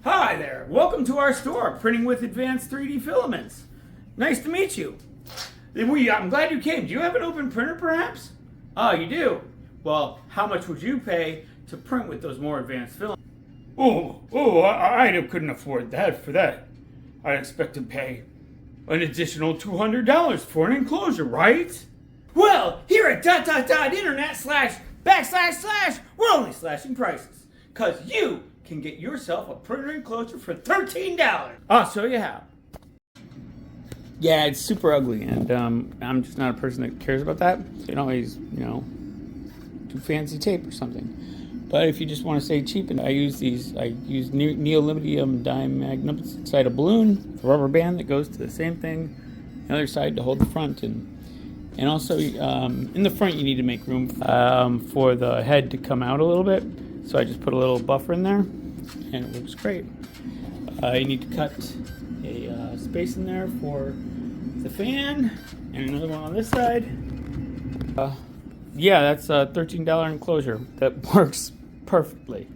Hi there, welcome to our store, Printing with Advanced 3D Filaments. Nice to meet you. I'm glad you came. Do you have an open printer perhaps? Oh, you do? Well, how much would you pay to print with those more advanced filaments? I couldn't afford that for that. I'd expect to pay an additional $200 for an enclosure, right? Well, here at internet// we're only slashing prices. Cause you can get yourself a printer enclosure for $13. I'll show you how. Yeah, it's super ugly, and I'm just not a person that cares about that. You can always, do fancy tape or something. But if you just want to stay cheap, and I use neodymium dimagnums inside a balloon with a rubber band that goes to the same thing, the other side to hold the front, and also in the front you need to make room for the head to come out a little bit. So I just put a little buffer in there, and it looks great. You need to cut a space in there for the fan, and another one on this side. Yeah, that's a $13 enclosure that works perfectly.